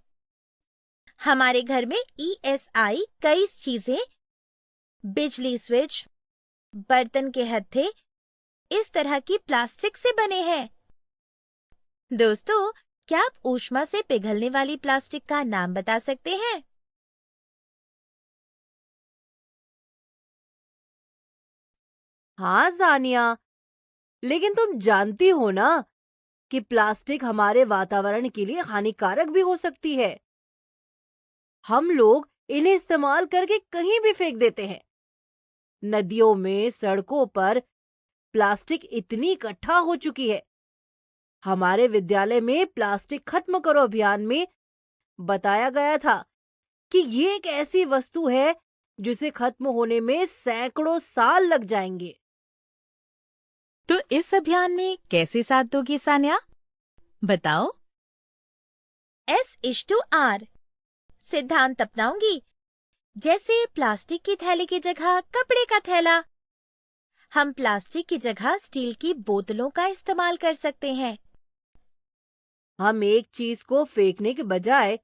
[SPEAKER 14] हमारे घर में ESI कई चीजें, बिजली स्विच, बर्तन के हत्थे, इस तरह की प्लास्टिक से बने हैं। दोस्तों, क्या आप ऊष्मा से पिघलने वाली प्लास्टिक का नाम बता सकते हैं?
[SPEAKER 16] हाँ सानिया, लेकिन तुम जानती हो ना कि प्लास्टिक हमारे वातावरण के लिए हानिकारक भी हो सकती है। हम लोग इन्हें इस्तेमाल करके कहीं भी फेंक देते हैं। नदियों में, सड़कों पर प्लास्टिक इतनी इकट्ठा हो चुकी है। हमारे विद्यालय में प्लास्टिक खत्म करो अभियान में बताया गया था कि ये एक ऐसी वस्तु है जिसे खत्म होने में सैकड़ों साल लग जाएंगे।
[SPEAKER 14] तो इस अभियान में कैसे साथ दोगी सानिया? बताओ।
[SPEAKER 17] S/R सिद्धांत अपनाऊंगी, जैसे प्लास्टिक की थैली की जगह कपड़े का थैला। हम प्लास्टिक की जगह स्टील की बोतलों का इस्तेमाल कर सकते हैं।
[SPEAKER 16] हम एक चीज को फेंकने के बजाय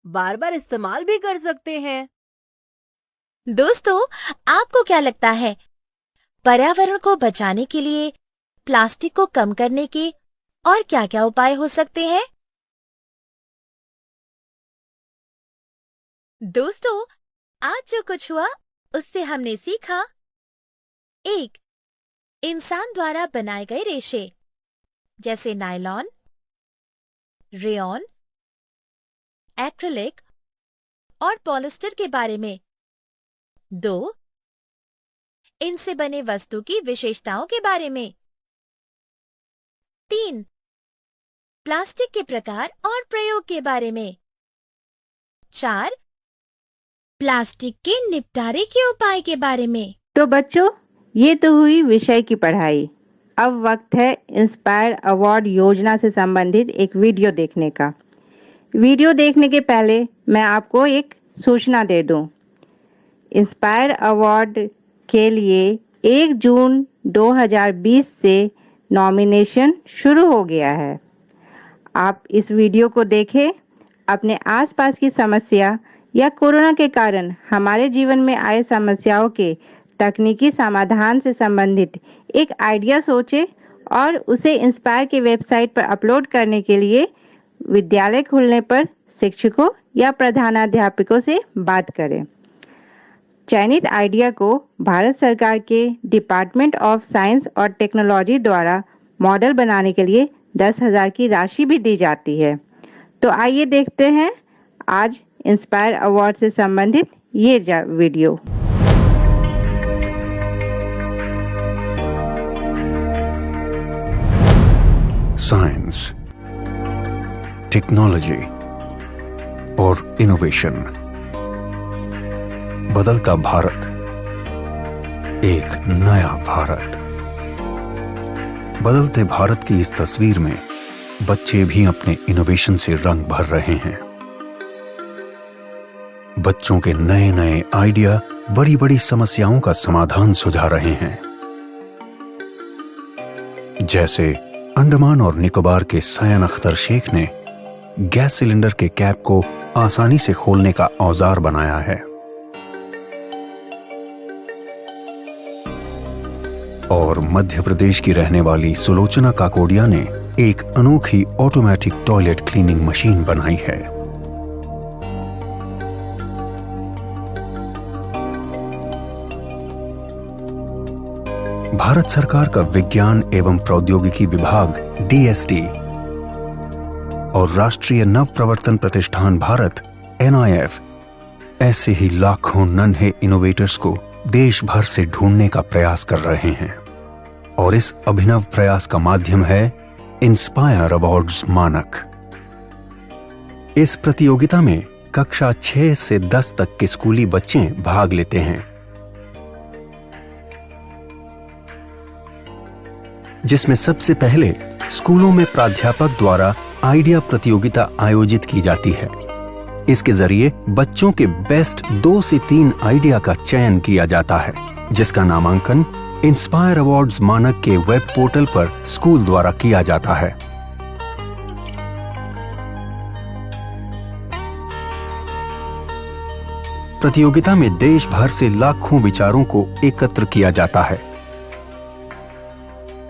[SPEAKER 16] बार बार इस्तेमाल भी कर सकते हैं।
[SPEAKER 17] दोस्तों, आपको क्या लगता है, पर्यावरण को बचाने के लिए प्लास्टिक को कम करने के और क्या-क्या उपाय हो सकते हैं? दोस्तों, आज जो कुछ हुआ उससे हमने सीखा। 1. इंसान द्वारा बनाए गए रेशे जैसे नायलॉन, रेयॉन, एक्रिलिक और पॉलिस्टर के बारे में। 2. इनसे बने वस्तु की विशेषताओं के बारे में। 3. प्लास्टिक के प्रकार और प्रयोग के बारे में। 4. प्लास्टिक के निपटारे के उपाय के बारे में।
[SPEAKER 18] तो बच्चों, ये तो हुई विषय की पढ़ाई। अब वक्त है इंस्पायर अवार्ड योजना से संबंधित एक वीडियो देखने का। वीडियो देखने के पहले मैं आपको एक सूचना दे दूं। इंस्पायर अवार्ड के लिए 1 जून 2020 से नॉमिनेशन शुरू हो गया है। आप इस वीडियो को देखें, अपने आसपास की समस्या या कोरोना के कारण हमारे जीवन में आए समस्याओं के तकनीकी समाधान से संबंधित एक आइडिया सोचें और उसे इंस्पायर की वेबसाइट पर अपलोड करने के लिए विद्यालय खुलने पर शिक्षकों या प्रधानाध्यापकों से बात करें। चयनित आइडिया को भारत सरकार के डिपार्टमेंट ऑफ साइंस और टेक्नोलॉजी द्वारा मॉडल बनाने के लिए 10,000 की राशि भी दी जाती है। तो आइए देखते हैं आज इंस्पायर अवार्ड से संबंधित ये वीडियो।
[SPEAKER 19] साइंस, टेक्नोलॉजी और इनोवेशन। बदलता भारत, एक नया भारत। बदलते भारत की इस तस्वीर में बच्चे भी अपने इनोवेशन से रंग भर रहे हैं। बच्चों के नए नए आइडिया बड़ी बड़ी समस्याओं का समाधान सुझा रहे हैं। जैसे अंडमान और निकोबार के सैयन अख्तर शेख ने गैस सिलेंडर के कैप को आसानी से खोलने का औजार बनाया है। और मध्य प्रदेश की रहने वाली सुलोचना काकोडिया ने एक अनोखी ऑटोमेटिक टॉयलेट क्लीनिंग मशीन बनाई है। भारत सरकार का विज्ञान एवं प्रौद्योगिकी विभाग DST और राष्ट्रीय नव प्रवर्तन प्रतिष्ठान भारत NIF ऐसे ही लाखों नन्हे इनोवेटर्स को देश भर से ढूंढने का प्रयास कर रहे हैं। और इस अभिनव प्रयास का माध्यम है इंस्पायर अवार्ड्स मानक। इस प्रतियोगिता में कक्षा 6 से 10 तक के स्कूली बच्चे भाग लेते हैं, जिसमें सबसे पहले स्कूलों में प्राध्यापक द्वारा आइडिया प्रतियोगिता आयोजित की जाती है। इसके जरिए बच्चों के बेस्ट 2 से 3 आइडिया का चयन किया जाता है, जिसका नामांकन इंस्पायर अवार्ड्स मानक के वेब पोर्टल पर स्कूल द्वारा किया जाता है। प्रतियोगिता में देश भर से लाखों विचारों को एकत्र किया जाता है।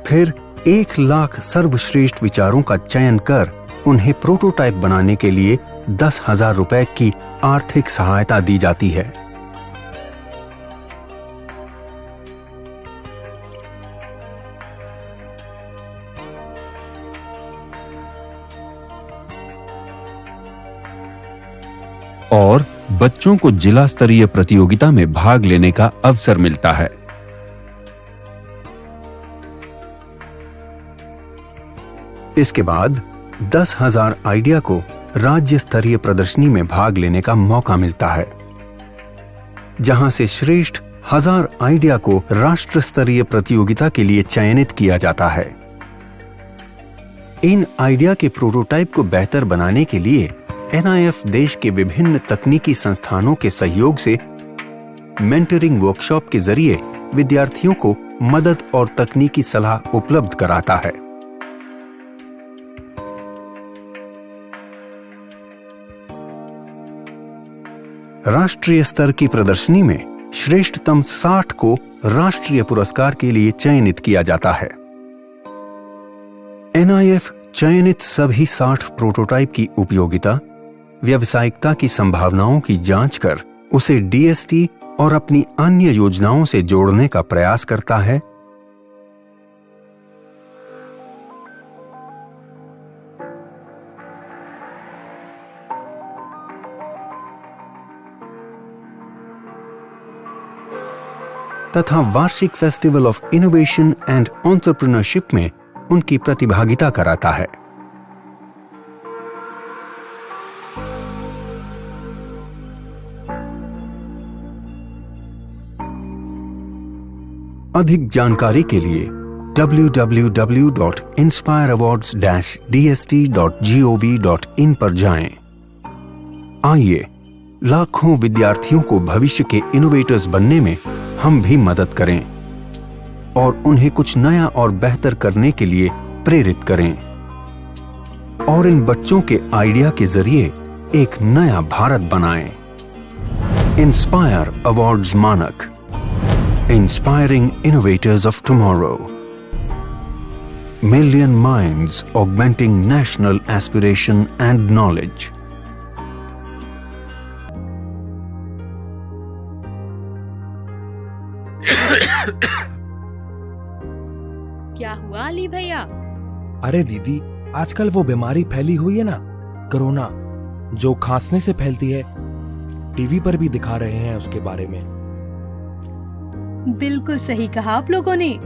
[SPEAKER 19] फिर 1 लाख सर्वश्रेष्ठ विचारों का चयन कर उन्हें प्रोटोटाइप बनाने के लिए 10,000 रुपए की आर्थिक सहायता दी जाती है। और बच्चों को जिला स्तरीय प्रतियोगिता में भाग लेने का अवसर मिलता है। इसके बाद 10,000 आइडिया को राज्य स्तरीय प्रदर्शनी में भाग लेने का मौका मिलता है, जहां से श्रेष्ठ 1000 आइडिया को राष्ट्र स्तरीय प्रतियोगिता के लिए चयनित किया जाता है। इन आइडिया के प्रोटोटाइप को बेहतर बनाने के लिए NIF देश के विभिन्न तकनीकी संस्थानों के सहयोग से मेंटरिंग वर्कशॉप के जरिए विद्यार्थियों को मदद और तकनीकी सलाह उपलब्ध कराता है। राष्ट्रीय स्तर की प्रदर्शनी में श्रेष्ठतम 60 को राष्ट्रीय पुरस्कार के लिए चयनित किया जाता है। NIF चयनित सभी 60 प्रोटोटाइप की उपयोगिता, व्यावसायिकता की संभावनाओं की जांच कर उसे DST और अपनी अन्य योजनाओं से जोड़ने का प्रयास करता है। तथा वार्षिक festival of innovation and entrepreneurship में उनकी प्रतिभागिता कराता है। अधिक जानकारी के लिए www.inspireawards-dst.gov.in पर जाएं। आइए लाखों विद्यार्थियों को भविष्य के इनोवेटर्स बनने में हम भी मदद करें और उन्हें कुछ नया और बेहतर करने के लिए प्रेरित करें और इन बच्चों के आइडिया के जरिए एक नया भारत बनाएं। इंस्पायर अवार्ड्स मानक, inspiring innovators of tomorrow, million minds augmenting national aspiration and knowledge.
[SPEAKER 20] क्या हुआ अली भैया?
[SPEAKER 21] अरे दीदी, आजकल वो बीमारी फैली हुई है ना, कोरोना, जो खांसने से फैलती है। टीवी पर भी दिखा रहे हैं उसके बारे में।
[SPEAKER 22] बिल्कुल सही कहा आप लोगों ने,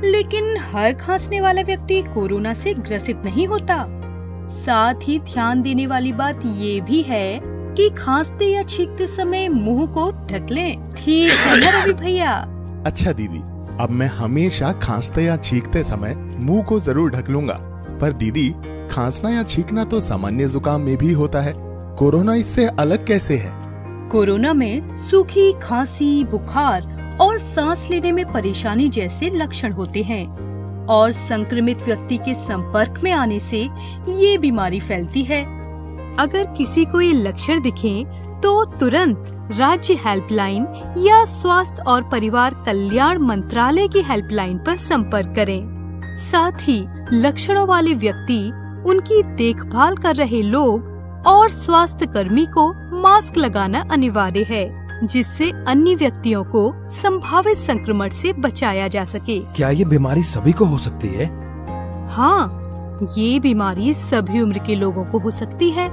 [SPEAKER 22] लेकिन हर खांसने वाला व्यक्ति कोरोना से ग्रसित नहीं होता। साथ ही ध्यान देने वाली बात ये भी है कि खांसते या छींकते समय मुंह को ढक लें। ठीक है ना रवि भैया?
[SPEAKER 23] अच्छा दीदी, अब मैं हमेशा खांसते या छींकते समय मुंह को जरूर ढक लूंगा। पर दीदी, खांसना या छींकना तो सामान्य जुकाम में भी होता है, कोरोना इससे अलग कैसे है?
[SPEAKER 22] कोरोना में सूखी खांसी, बुखार और सांस लेने में परेशानी जैसे लक्षण होते हैं और संक्रमित व्यक्ति के संपर्क में आने से ये बीमारी फैलती है।
[SPEAKER 24] अगर किसी को ये लक्षण दिखें तो तुरंत राज्य हेल्पलाइन या स्वास्थ्य और परिवार कल्याण मंत्रालय की हेल्पलाइन पर संपर्क करें। साथ ही लक्षणों वाले व्यक्ति, उनकी देखभाल कर रहे लोग और स्वास्थ्य कर्मी को मास्क लगाना अनिवार्य है, जिससे अन्य व्यक्तियों को संभावित संक्रमण से बचाया जा सके।
[SPEAKER 21] क्या ये बीमारी सभी को हो सकती है?
[SPEAKER 24] हाँ, ये बीमारी सभी उम्र के लोगों को हो सकती है,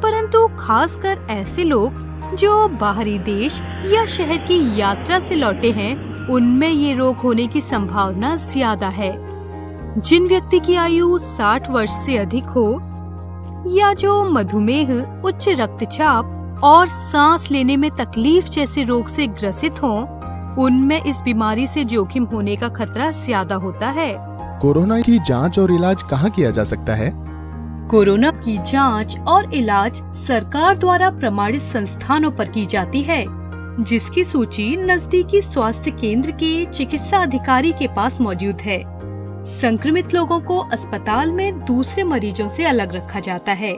[SPEAKER 24] परंतु खासकर ऐसे लोग जो बाहरी देश या शहर की यात्रा से लौटे हैं, उनमें ये रोग होने की संभावना ज्यादा है। जिन व्यक्ति की आयु 60 वर्ष से अधिक हो या जो मधुमेह, उच्च रक्तचाप और सांस लेने में तकलीफ जैसे रोग से ग्रसित हों, उनमें इस बीमारी से जोखिम होने का खतरा ज्यादा होता है।
[SPEAKER 23] कोरोना की जांच और इलाज कहाँ किया जा सकता है?
[SPEAKER 22] कोरोना की जांच और इलाज सरकार द्वारा प्रमाणित संस्थानों पर की जाती है, जिसकी सूची नजदीकी स्वास्थ्य केंद्र के चिकित्सा अधिकारी के पास मौजूद है। संक्रमित लोगों को अस्पताल में दूसरे मरीजों से अलग रखा जाता है।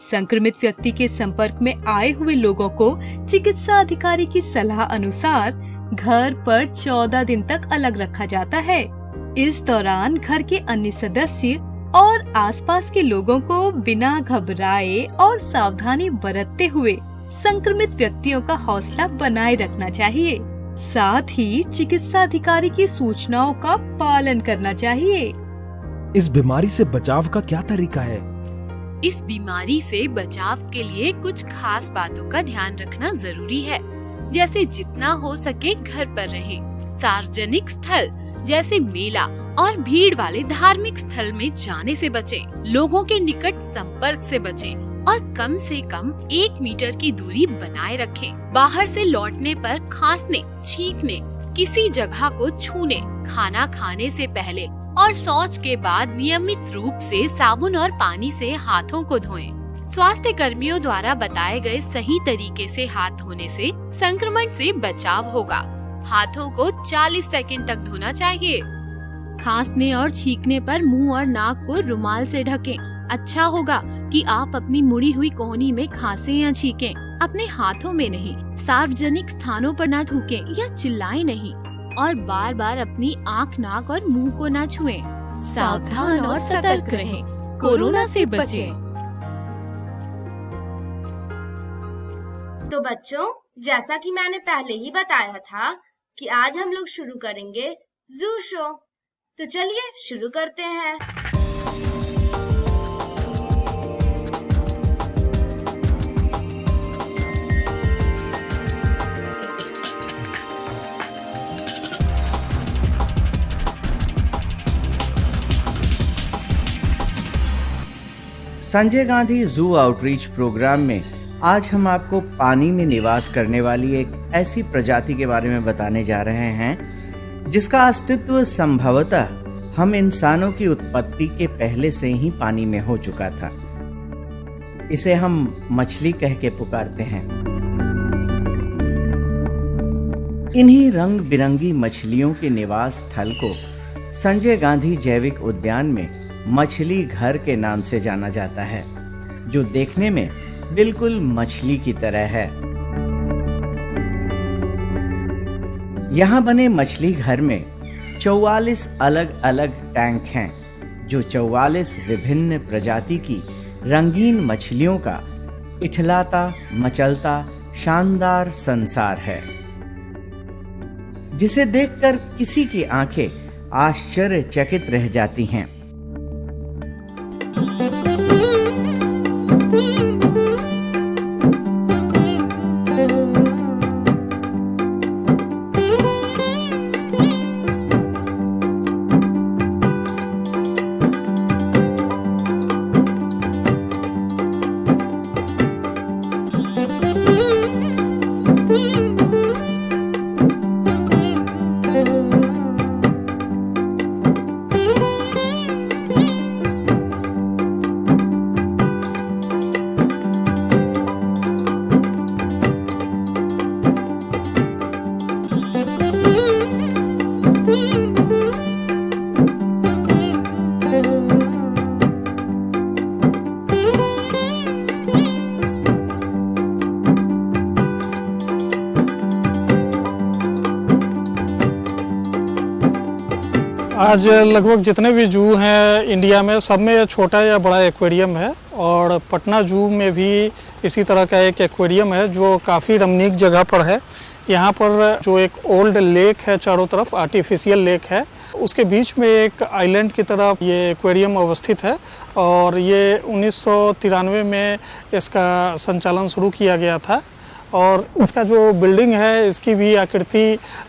[SPEAKER 22] संक्रमित व्यक्ति के संपर्क में आए हुए लोगों को चिकित्सा अधिकारी की सलाह अनुसार घर पर 14 दिन तक अलग रखा जाता है। इस दौरान घर के अन्य सदस्य और आसपास के लोगों को बिना घबराए और सावधानी बरतते हुए संक्रमित व्यक्तियों का हौसला बनाए रखना चाहिए। साथ ही चिकित्सा अधिकारी की सूचनाओं का पालन करना चाहिए।
[SPEAKER 21] इस बीमारी से बचाव का क्या तरीका है?
[SPEAKER 25] इस बीमारी से बचाव के लिए कुछ खास बातों का ध्यान रखना जरूरी है, जैसे जितना हो सके घर पर रहें। सार्वजनिक स्थल जैसे मेला और भीड़ वाले धार्मिक स्थल में जाने से बचें। लोगों के निकट संपर्क से बचें और कम से कम 1 मीटर की दूरी बनाए रखें। बाहर से लौटने पर खांसने, छींकने, किसी जगह को छूने, खाना खाने से पहले और शौच के बाद नियमित रूप से साबुन और पानी से हाथों को धोएं। स्वास्थ्य कर्मियों द्वारा बताए गए सही तरीके से हाथ धोने से संक्रमण से बचाव होगा। हाथों को 40 सेकंड तक धोना चाहिए। खांसने और छींकने पर मुंह और नाक को रुमाल से ढकें। अच्छा होगा कि आप अपनी मुड़ी हुई कोहनी में खांसें या छींकें, अपने हाथों में नहीं। सार्वजनिक स्थानों पर न थूकें या चिल्लाएं नहीं और बार बार अपनी आँख, नाक और मुंह को न छुएं। सावधान और सतर्क रहें, कोरोना से बचें।
[SPEAKER 1] तो बच्चों, जैसा कि मैंने पहले ही बताया था कि आज हम लोग शुरू करेंगे जू शो। तो चलिए शुरू करते हैं।
[SPEAKER 2] संजय गांधी जू आउटरीच प्रोग्राम में आज हम आपको पानी में निवास करने वाली एक ऐसी प्रजाति के बारे में बताने जा रहे हैं जिसका अस्तित्व संभवतः हम इंसानों की उत्पत्ति के पहले से ही पानी में हो चुका था। इसे हम मछली कह के पुकारते हैं। इन्हीं रंग बिरंगी मछलियों के निवास स्थल को संजय गांधी जैविक उद्यान में मछली घर के नाम से जाना जाता है, जो देखने में बिल्कुल मछली की तरह है। यहाँ बने मछली घर में 44 अलग अलग टैंक हैं, जो 44 विभिन्न प्रजाति की रंगीन मछलियों का इठलाता मचलता शानदार संसार है, जिसे देखकर किसी की आंखें आश्चर्यचकित रह जाती हैं।
[SPEAKER 3] आज लगभग जितने भी जू हैं इंडिया में, सब में छोटा या बड़ा एक्वेरियम है और पटना जू में भी इसी तरह का एक एक्वेरियम है जो काफ़ी रमणीक जगह पर है। यहाँ पर जो एक ओल्ड लेक है, चारों तरफ आर्टिफिशियल लेक है, उसके बीच में एक आइलैंड की तरफ ये एक्वेरियम अवस्थित है और ये 1993 में इसका संचालन शुरू किया गया था। और इसका जो बिल्डिंग है इसकी भी आकृति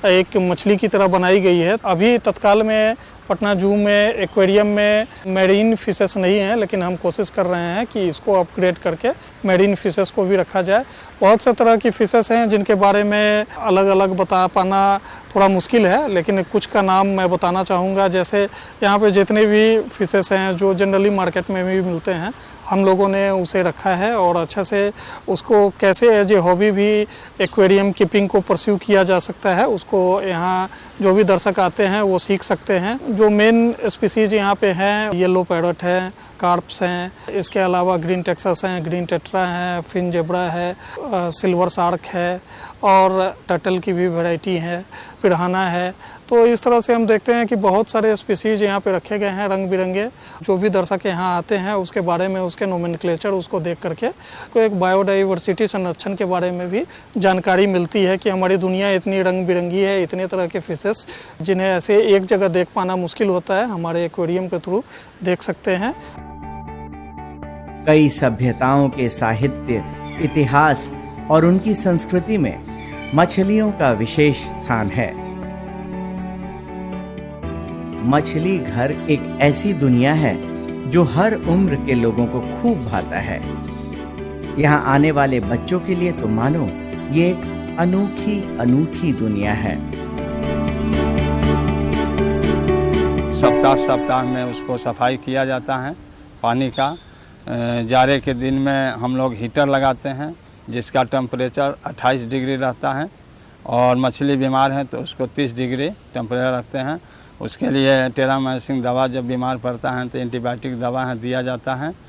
[SPEAKER 3] एक मछली की तरह बनाई गई है। अभी तत्काल में पटना जू में एक्वेरियम में मैरीन फिशेस नहीं हैं, लेकिन हम कोशिश कर रहे हैं कि इसको अपग्रेड करके मैरीन फिशेस को भी रखा जाए। बहुत से तरह की फिशेस हैं जिनके बारे में अलग अलग बता पाना थोड़ा मुश्किल है, लेकिन कुछ का नाम मैं बताना चाहूँगा। जैसे यहाँ पे जितने भी फिशेस हैं जो जनरली मार्केट में भी मिलते हैं, हम लोगों ने उसे रखा है और अच्छा से उसको कैसे एज ए हॉबी भी एक्वेरियम कीपिंग को परस्यू किया जा सकता है, उसको यहाँ जो भी दर्शक आते हैं वो सीख सकते हैं। जो मेन स्पीसीज यहाँ पे हैं, येलो पैरट है, कार्प्स हैं, इसके अलावा ग्रीन टेक्सास हैं, ग्रीन टेट्रा हैं, फिन जेब्रा है, सिल्वर शार्क है और टर्टल की भी वैरायटी है, पिराना है। तो इस तरह से हम देखते हैं कि बहुत सारे स्पीसीज यहाँ पे रखे गए हैं रंग बिरंगे। जो भी दर्शक यहाँ आते हैं उसके बारे में, उसके नोमेनक्लेचर उसको देख करके को एक बायोडाइवर्सिटी संरक्षण के बारे में भी जानकारी मिलती है कि हमारी दुनिया इतनी रंग बिरंगी है, इतने तरह के फिशेस जिन्हें ऐसे एक जगह देख पाना मुश्किल होता है, हमारे एक्वेरियम के थ्रू देख सकते हैं।
[SPEAKER 2] कई सभ्यताओं के साहित्य, इतिहास और उनकी संस्कृति में मछलियों का विशेष स्थान है। मछली घर एक ऐसी दुनिया है जो हर उम्र के लोगों को खूब भाता है। यहाँ आने वाले बच्चों के लिए तो मानो ये एक अनोखी अनूठी दुनिया है।
[SPEAKER 4] सप्ताह में उसको सफाई किया जाता है पानी का। जाड़े के दिन में हम लोग हीटर लगाते हैं जिसका टेम्परेचर 28 डिग्री रहता है, और मछली बीमार है तो उसको 30 डिग्री टेम्परेचर रखते हैं। उसके लिए टेरामाइसिन दवा जब बीमार पड़ता है तो एंटीबायोटिक दवा है दिया जाता है।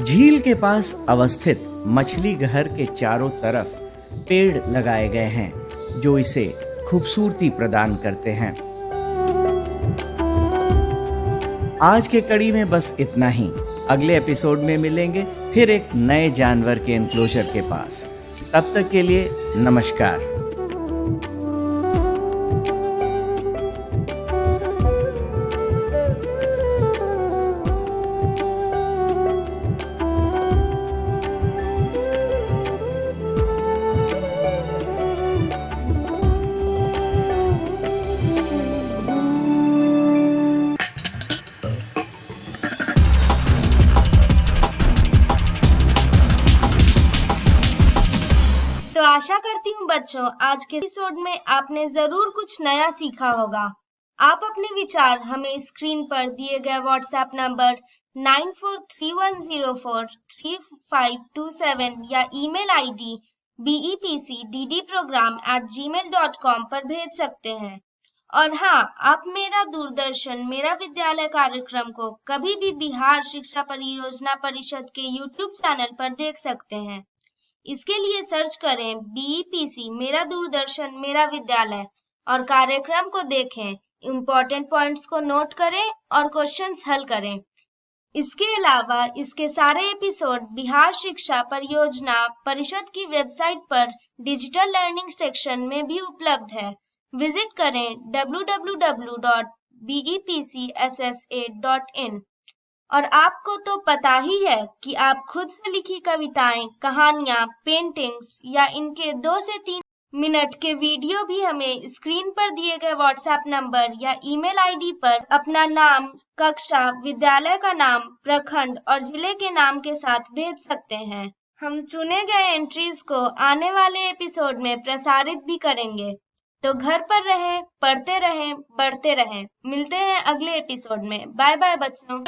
[SPEAKER 2] झील के पास अवस्थित मछली घर के चारों तरफ पेड़ लगाए गए हैं जो इसे खूबसूरती प्रदान करते हैं। आज के कड़ी में बस इतना ही। अगले एपिसोड में मिलेंगे फिर एक नए जानवर के एनक्लोजर के पास। तब तक के लिए नमस्कार।
[SPEAKER 1] तो आशा करती हूँ बच्चों आज के एपिसोड में आपने जरूर कुछ नया सीखा होगा। आप अपने विचार हमें स्क्रीन पर दिए गए व्हाट्सएप नंबर 9431043527 या ईमेल आईडी bepcddprogram@gmail.com पर भेज सकते हैं। और हाँ, आप मेरा दूरदर्शन मेरा विद्यालय कार्यक्रम को कभी भी बिहार शिक्षा परियोजना परिषद के YouTube चैनल पर देख सकते हैं। इसके लिए सर्च करें BEPC मेरा दूरदर्शन मेरा विद्यालय और कार्यक्रम को देखें, इम्पोर्टेंट पॉइंट्स को नोट करें और क्वेश्चंस हल करें। इसके अलावा इसके सारे एपिसोड बिहार शिक्षा परियोजना परिषद की वेबसाइट पर डिजिटल लर्निंग सेक्शन में भी उपलब्ध है। विजिट करें www.bepcssa.in। और आपको तो पता ही है कि आप खुद से लिखी कविताएं, कहानियां, पेंटिंग्स या इनके 2 से 3 मिनट के वीडियो भी हमें स्क्रीन पर दिए गए व्हाट्सएप नंबर या ईमेल आईडी पर अपना नाम, कक्षा, विद्यालय का नाम, प्रखंड और जिले के नाम के साथ भेज सकते हैं। हम चुने गए एंट्रीज को आने वाले एपिसोड में प्रसारित भी करेंगे। तो घर पर रहें, पढ़ते रहें, बढ़ते रहें। मिलते हैं अगले एपिसोड में। बाय बाय बच्चों।